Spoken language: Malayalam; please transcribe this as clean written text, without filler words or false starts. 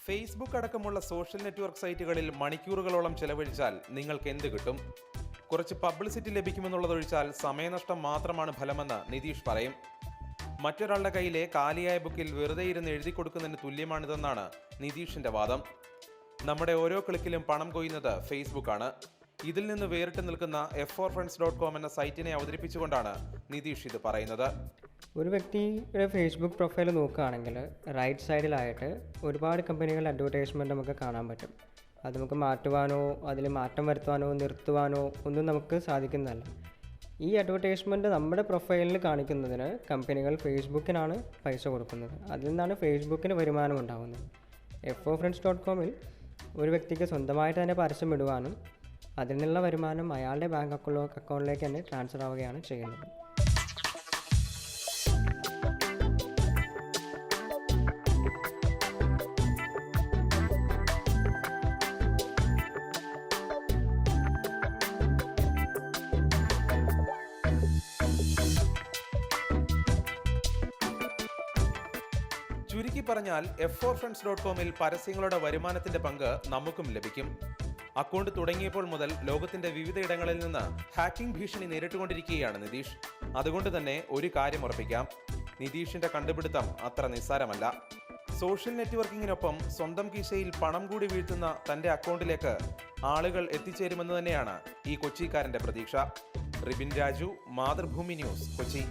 ഫേസ്ബുക്ക് അടക്കമുള്ള സോഷ്യൽ നെറ്റ്വർക്ക് സൈറ്റുകളിൽ മണിക്കൂറുകളോളം ചെലവഴിച്ചാൽ നിങ്ങൾക്ക് എന്ത് കിട്ടും? കുറച്ച് പബ്ലിസിറ്റി ലഭിക്കുമെന്നുള്ളതൊഴിച്ചാൽ സമയനഷ്ടം മാത്രമാണ് ഫലമെന്ന് നിതീഷ് പറയും. മറ്റൊരാളുടെ കയ്യിലെ കാലിയായ ബുക്കിൽ വെറുതെ ഇരുന്ന് എഴുതി കൊടുക്കുന്നതിന് തുല്യമാണിതെന്നാണ് നിതീഷിന്റെ വാദം. നമ്മുടെ ഓരോ ക്ലിക്കിലും പണം കൊയ്യുന്നത് ഫേസ്ബുക്കാണ്. ഇതിൽ നിന്ന് വേറിട്ട് നിൽക്കുന്ന f4friends.com എന്ന സൈറ്റിനെ അവതരിപ്പിച്ചുകൊണ്ടാണ് നിതീഷ് ഇത് പറയുന്നത്. ഒരു വ്യക്തിയുടെ ഫേസ്ബുക്ക് പ്രൊഫൈൽ നോക്കുകയാണെങ്കിൽ റൈറ്റ് സൈഡിലായിട്ട് ഒരുപാട് കമ്പനികളുടെ അഡ്വർടൈസ്മെൻറ്റ് നമുക്ക് കാണാൻ പറ്റും. അത് നമുക്ക് മാറ്റുവാനോ അതിൽ മാറ്റം വരുത്തുവാനോ നിർത്തുവാനോ ഒന്നും നമുക്ക് സാധിക്കുന്നതല്ല. ഈ അഡ്വർടൈസ്മെൻറ്റ് നമ്മുടെ പ്രൊഫൈലിൽ കാണിക്കുന്നതിന് കമ്പനികൾ ഫേസ്ബുക്കിനാണ് പൈസ കൊടുക്കുന്നത്. അതിൽ നിന്നാണ് ഫേസ്ബുക്കിന് വരുമാനം ഉണ്ടാകുന്നത്. f4friends.comൽ ഒരു വ്യക്തിക്ക് സ്വന്തമായിട്ട് തന്നെ പരസ്യം ഇടുവാനും അതിൽ നിന്നുള്ള വരുമാനം അയാളുടെ ബാങ്ക് അക്കൗണ്ടിലേക്ക് തന്നെ ട്രാൻസ്ഫർ ആവുകയാണ് ചെയ്യുന്നത്. ചുരുക്കി പറഞ്ഞാൽ f4friends.comൽ പരസ്യങ്ങളുടെ വരുമാനത്തിന്റെ പങ്ക് നമുക്കും ലഭിക്കും. അക്കൗണ്ട് തുടങ്ങിയപ്പോൾ മുതൽ ലോകത്തിന്റെ വിവിധയിടങ്ങളിൽ നിന്ന് ഹാക്കിംഗ് ഭീഷണി നേരിട്ടുകൊണ്ടിരിക്കുകയാണ് നിതീഷ്. അതുകൊണ്ട് തന്നെ ഒരു കാര്യം ഉറപ്പിക്കാം, നിതീഷിന്റെ കണ്ടുപിടുത്തം അത്ര നിസ്സാരമല്ല. സോഷ്യൽ നെറ്റ്വർക്കിങ്ങിനൊപ്പം സ്വന്തം കീശയിൽ പണം കൂടി വീഴ്ത്തുന്ന തന്റെ അക്കൗണ്ടിലേക്ക് ആളുകൾ എത്തിച്ചേരുമെന്ന് തന്നെയാണ് ഈ കൊച്ചിക്കാരന്റെ പ്രതീക്ഷ. റിബിൻ രാജു, മാതൃഭൂമി ന്യൂസ്, കൊച്ചി.